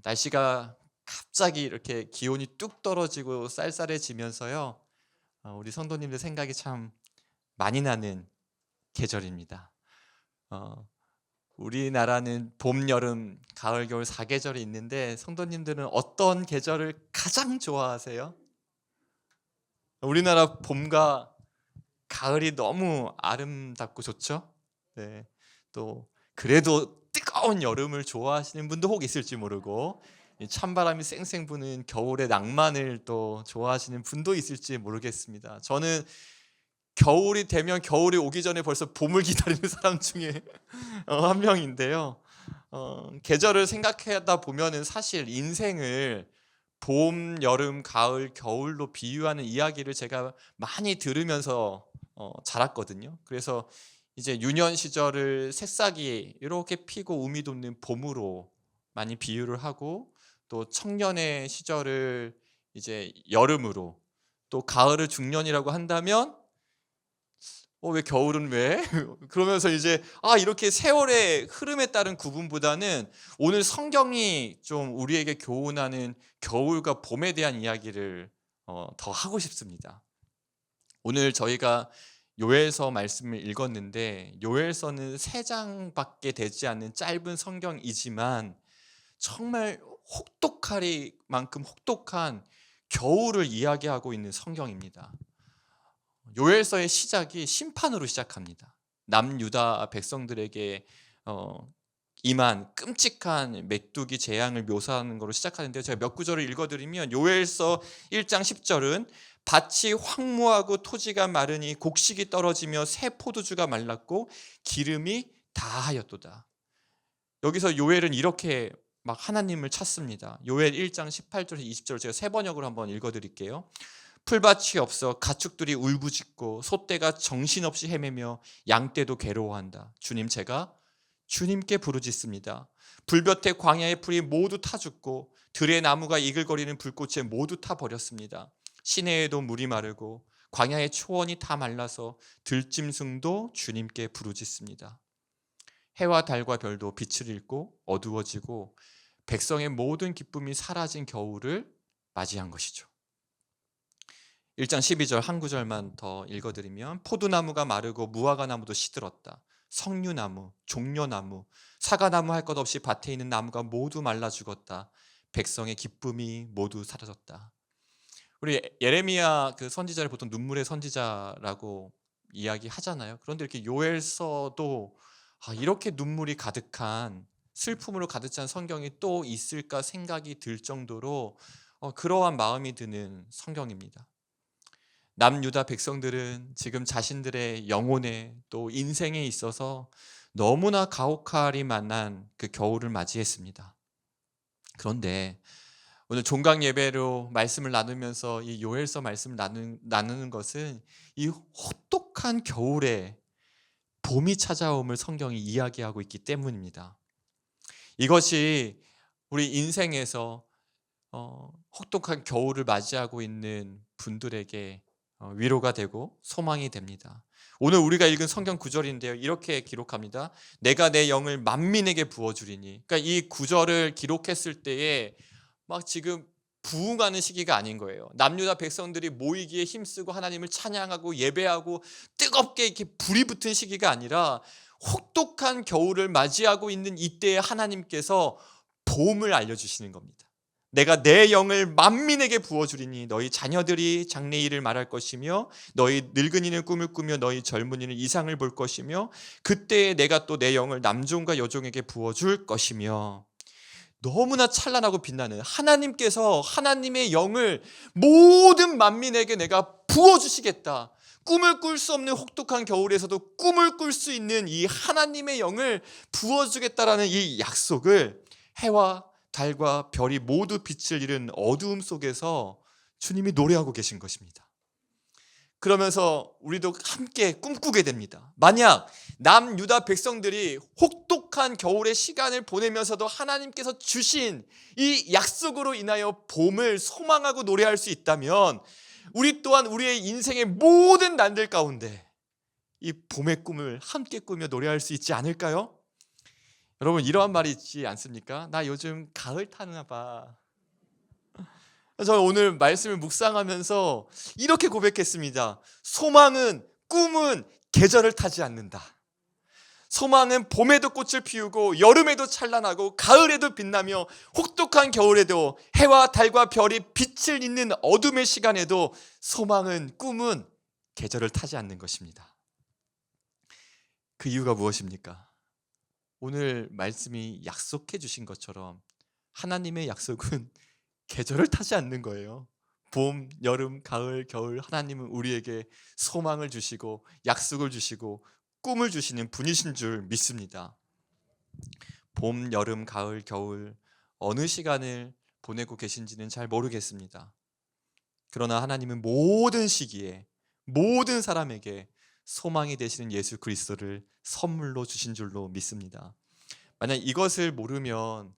날씨가 갑자기 이렇게 기온이 뚝 떨어지고 쌀쌀해지면서요. 우리 성도님들 생각이 참 많이 나는 계절입니다. 어, 우리나라는 봄, 여름, 가을, 겨울 4계절이 있는데 성도님들은 어떤 계절을 가장 좋아하세요? 우리나라 봄과 가을이 너무 아름답고 좋죠? 네. 또 그래도 뜨거운 여름을 좋아하시는 분도 혹 있을지 모르고 이 찬바람이 쌩쌩 부는 겨울의 낭만을 또 좋아하시는 분도 있을지 모르겠습니다. 저는 겨울이 되면 겨울이 오기 전에 벌써 봄을 기다리는 사람 중에 한 명인데요. 계절을 생각하다 보면은 사실 인생을 봄, 여름, 가을, 겨울로 비유하는 이야기를 제가 많이 들으면서 자랐거든요. 그래서 이제 유년 시절을 새싹이 이렇게 피고 우미 돋는 봄으로 많이 비유를 하고, 또 청년의 시절을 이제 여름으로, 또 가을을 중년이라고 한다면 왜 겨울은 왜? 그러면서 이제 이렇게 세월의 흐름에 따른 구분보다는 오늘 성경이 좀 우리에게 교훈하는 겨울과 봄에 대한 이야기를 더 하고 싶습니다. 오늘 저희가 요엘서 말씀을 읽었는데, 요엘서는 3장밖에 되지 않는 짧은 성경이지만 정말 혹독하리만큼 혹독한 겨울을 이야기하고 있는 성경입니다. 요엘서의 시작이 심판으로 시작합니다. 남유다 백성들에게 임한 끔찍한 메뚜기 재앙을 묘사하는 것으로 시작하는데요. 제가 몇 구절을 읽어드리면, 요엘서 1장 10절은 밭이 황무하고 토지가 마르니 곡식이 떨어지며 새 포도주가 말랐고 기름이 다하였도다. 여기서 요엘은 이렇게 막 하나님을 찾습니다. 요엘 1장 18절에서 20절 제가 세 번역으로 한번 읽어드릴게요. 풀밭이 없어 가축들이 울부짖고 소떼가 정신없이 헤매며 양떼도 괴로워한다. 주님, 제가 주님께 부르짖습니다. 불볕에 광야의 풀이 모두 타 죽고 들의 나무가 이글거리는 불꽃에 모두 타 버렸습니다. 시내에도 물이 마르고 광야의 초원이 다 말라서 들짐승도 주님께 부르짖습니다. 해와 달과 별도 빛을 잃고 어두워지고 백성의 모든 기쁨이 사라진 겨울을 맞이한 것이죠. 1장 12절 한 구절만 더 읽어드리면, 포도나무가 마르고 무화과나무도 시들었다. 석류나무, 종려나무, 사과나무 할 것 없이 밭에 있는 나무가 모두 말라 죽었다. 백성의 기쁨이 모두 사라졌다. 우리 예레미야 그 선지자를 보통 눈물의 선지자라고 이야기하잖아요. 그런데 이렇게 요엘서도 이렇게 눈물이 가득한, 슬픔으로 가득 찬 성경이 또 있을까 생각이 들 정도로 그러한 마음이 드는 성경입니다. 남유다 백성들은 지금 자신들의 영혼에 또 인생에 있어서 너무나 가혹하리 만한 그 겨울을 맞이했습니다. 그런데 오늘 종강 예배로 말씀을 나누면서 이 요엘서 말씀을 나누는 것은 이 혹독한 겨울에 봄이 찾아옴을 성경이 이야기하고 있기 때문입니다. 이것이 우리 인생에서 혹독한 겨울을 맞이하고 있는 분들에게 위로가 되고 소망이 됩니다. 오늘 우리가 읽은 성경 구절인데요, 이렇게 기록합니다. 내가 내 영을 만민에게 부어주리니. 그러니까 이 구절을 기록했을 때에 막 지금 부흥하는 시기가 아닌 거예요. 남유다 백성들이 모이기에 힘쓰고 하나님을 찬양하고 예배하고 뜨겁게 이렇게 불이 붙은 시기가 아니라, 혹독한 겨울을 맞이하고 있는 이때에 하나님께서 봄을 알려주시는 겁니다. 내가 내 영을 만민에게 부어주리니 너희 자녀들이 장래일을 말할 것이며 너희 늙은이는 꿈을 꾸며 너희 젊은이는 이상을 볼 것이며 그때에 내가 또 내 영을 남종과 여종에게 부어줄 것이며. 너무나 찬란하고 빛나는 하나님께서 하나님의 영을 모든 만민에게 내가 부어주시겠다. 꿈을 꿀 수 없는 혹독한 겨울에서도 꿈을 꿀 수 있는 이 하나님의 영을 부어주겠다라는 이 약속을 해와 달과 별이 모두 빛을 잃은 어두움 속에서 주님이 노래하고 계신 것입니다. 그러면서 우리도 함께 꿈꾸게 됩니다. 만약 남유다 백성들이 혹독한 겨울의 시간을 보내면서도 하나님께서 주신 이 약속으로 인하여 봄을 소망하고 노래할 수 있다면, 우리 또한 우리의 인생의 모든 난들 가운데 이 봄의 꿈을 함께 꾸며 노래할 수 있지 않을까요? 여러분 이러한 말이 있지 않습니까? 나 요즘 가을 타나 봐. 저 오늘 말씀을 묵상하면서 이렇게 고백했습니다. 소망은, 꿈은 계절을 타지 않는다. 소망은 봄에도 꽃을 피우고 여름에도 찬란하고 가을에도 빛나며 혹독한 겨울에도 해와 달과 별이 빛을 잇는 어둠의 시간에도 소망은, 꿈은 계절을 타지 않는 것입니다. 그 이유가 무엇입니까? 오늘 말씀이 약속해 주신 것처럼 하나님의 약속은 계절을 타지 않는 거예요. 봄, 여름, 가을, 겨울, 하나님은 우리에게 소망을 주시고 약속을 주시고 꿈을 주시는 분이신 줄 믿습니다. 봄, 여름, 가을, 겨울 어느 시간을 보내고 계신지는 잘 모르겠습니다. 그러나 하나님은 모든 시기에 모든 사람에게 소망이 되시는 예수 그리스도를 선물로 주신 줄로 믿습니다. 만약 이것을 모르면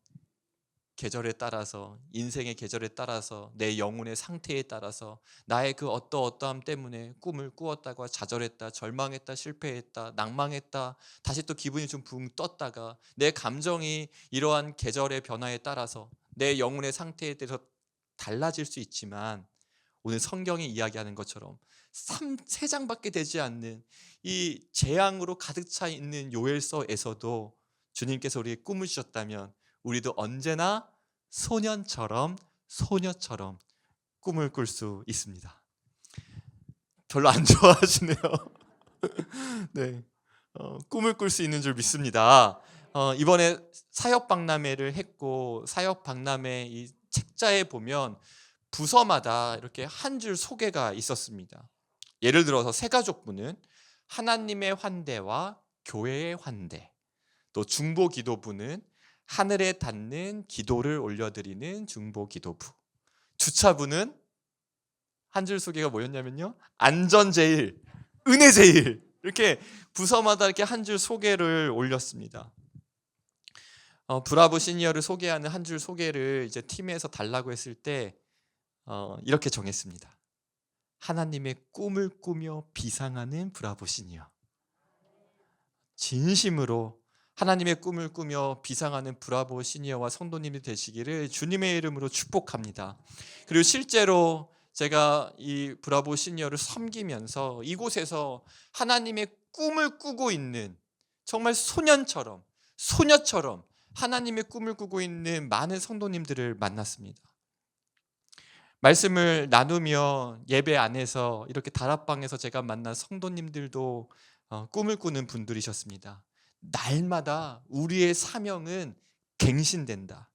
계절에 따라서, 인생의 계절에 따라서, 내 영혼의 상태에 따라서 나의 그 어떠함 때문에 꿈을 꾸었다가 좌절했다, 절망했다, 실패했다, 낭망했다, 다시 또 기분이 좀 붕 떴다가 내 감정이 이러한 계절의 변화에 따라서 내 영혼의 상태에 대해서 달라질 수 있지만, 오늘 성경이 이야기하는 것처럼 3장밖에 되지 않는 이 재앙으로 가득 차 있는 요엘서에서도 주님께서 우리에게 꿈을 주셨다면 우리도 언제나 소년처럼, 소녀처럼 꿈을 꿀 수 있습니다. 별로 안 좋아하시네요. 네, 꿈을 꿀 수 있는 줄 믿습니다. 이번에 사역박람회를 했고, 사역박람회 이 책자에 보면 부서마다 이렇게 한 줄 소개가 있었습니다. 예를 들어서 새가족부는 하나님의 환대와 교회의 환대, 또 중보기도부는 하늘에 닿는 기도를 올려드리는 중보기도부, 주차부는 한 줄 소개가 뭐였냐면요, 안전제일, 은혜제일, 이렇게 부서마다 이렇게 한 줄 소개를 올렸습니다. 브라보 시니어를 소개하는 한 줄 소개를 이제 팀에서 달라고 했을 때 이렇게 정했습니다. 하나님의 꿈을 꾸며 비상하는 브라보 시니어. 진심으로 하나님의 꿈을 꾸며 비상하는 브라보 시니어와 성도님이 되시기를 주님의 이름으로 축복합니다. 그리고 실제로 제가 이 브라보 시니어를 섬기면서 이곳에서 하나님의 꿈을 꾸고 있는, 정말 소년처럼, 소녀처럼 하나님의 꿈을 꾸고 있는 많은 성도님들을 만났습니다. 말씀을 나누며 예배 안에서 이렇게 다락방에서 제가 만난 성도님들도 꿈을 꾸는 분들이셨습니다. 날마다 우리의 사명은 갱신된다.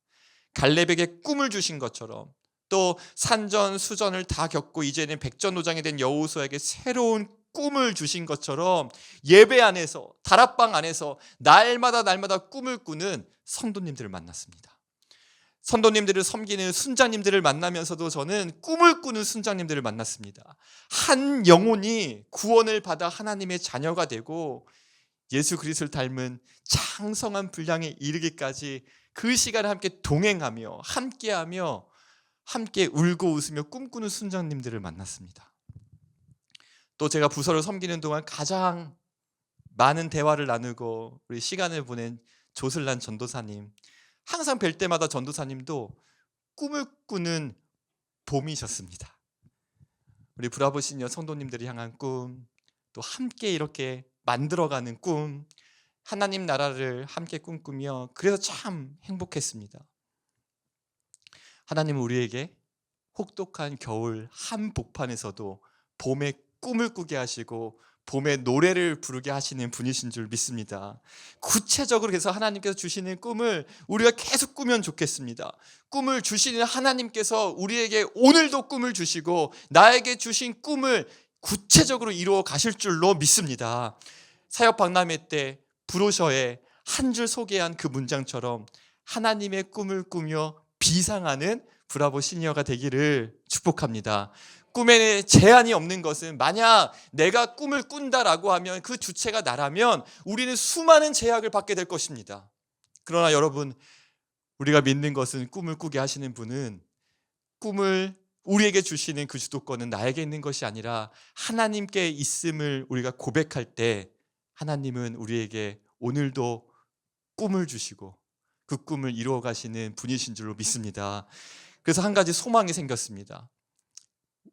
갈렙에게 꿈을 주신 것처럼, 또 산전 수전을 다 겪고 이제는 백전노장이 된 여호수아에게 새로운 꿈을 주신 것처럼 예배 안에서, 다락방 안에서 날마다 꿈을 꾸는 성도님들을 만났습니다. 선도님들을 섬기는 순장님들을 만나면서도 저는 꿈을 꾸는 순장님들을 만났습니다. 한 영혼이 구원을 받아 하나님의 자녀가 되고 예수 그리스도를 닮은 장성한 분량에 이르기까지 그 시간을 함께 동행하며 함께하며 함께 울고 웃으며 꿈꾸는 순장님들을 만났습니다. 또 제가 부서를 섬기는 동안 가장 많은 대화를 나누고 우리 시간을 보낸 조슬란 전도사님, 항상 뵐 때마다 전도사님도 꿈을 꾸는 봄이셨습니다. 우리 브라보 시니어 성도님들이 향한 꿈, 또 함께 이렇게 만들어가는 꿈, 하나님 나라를 함께 꿈꾸며 그래서 참 행복했습니다. 하나님은 우리에게 혹독한 겨울 한복판에서도 봄의 꿈을 꾸게 하시고 봄의 노래를 부르게 하시는 분이신 줄 믿습니다. 구체적으로 그래서 하나님께서 주시는 꿈을 우리가 계속 꾸면 좋겠습니다. 꿈을 주시는 하나님께서 우리에게 오늘도 꿈을 주시고 나에게 주신 꿈을 구체적으로 이루어 가실 줄로 믿습니다. 사역 박람회 때 브로셔에 한 줄 소개한 그 문장처럼 하나님의 꿈을 꾸며 비상하는 브라보 시니어가 되기를 축복합니다. 꿈에 제한이 없는 것은, 만약 내가 꿈을 꾼다라고 하면 그 주체가 나라면 우리는 수많은 제약을 받게 될 것입니다. 그러나 여러분, 우리가 믿는 것은 꿈을 꾸게 하시는 분은 꿈을 우리에게 주시는 그 주도권은 나에게 있는 것이 아니라 하나님께 있음을 우리가 고백할 때 하나님은 우리에게 오늘도 꿈을 주시고 그 꿈을 이루어 가시는 분이신 줄로 믿습니다. 그래서 한 가지 소망이 생겼습니다.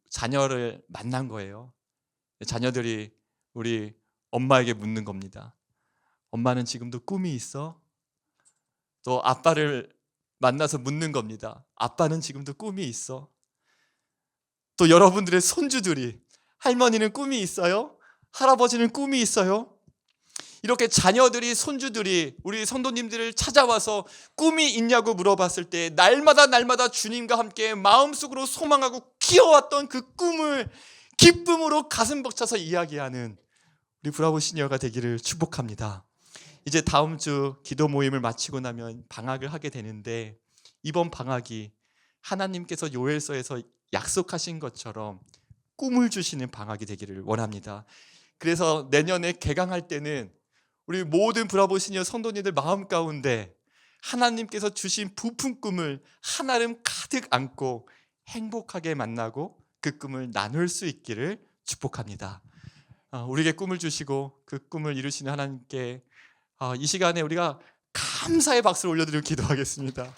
자녀를 만난 거예요. 자녀들이 우리 엄마에게 묻는 겁니다. 엄마는 지금도 꿈이 있어? 또 아빠를 만나서 묻는 겁니다. 아빠는 지금도 꿈이 있어? 또 여러분들의 손주들이 할머니는 꿈이 있어요? 할아버지는 꿈이 있어요? 이렇게 자녀들이 손주들이 우리 성도님들을 찾아와서 꿈이 있냐고 물어봤을 때 날마다 주님과 함께 마음속으로 소망하고 키워왔던 그 꿈을 기쁨으로 가슴 벅차서 이야기하는 우리 브라보 시니어가 되기를 축복합니다. 이제 다음 주 기도 모임을 마치고 나면 방학을 하게 되는데 이번 방학이 하나님께서 요엘서에서 약속하신 것처럼 꿈을 주시는 방학이 되기를 원합니다. 그래서 내년에 개강할 때는 우리 모든 브라보 시니어 성도님들 마음 가운데 하나님께서 주신 부푼 꿈을 한아름 가득 안고 행복하게 만나고 그 꿈을 나눌 수 있기를 축복합니다. 우리에게 꿈을 주시고 그 꿈을 이루시는 하나님께 이 시간에 우리가 감사의 박수를 올려드리고 기도하겠습니다.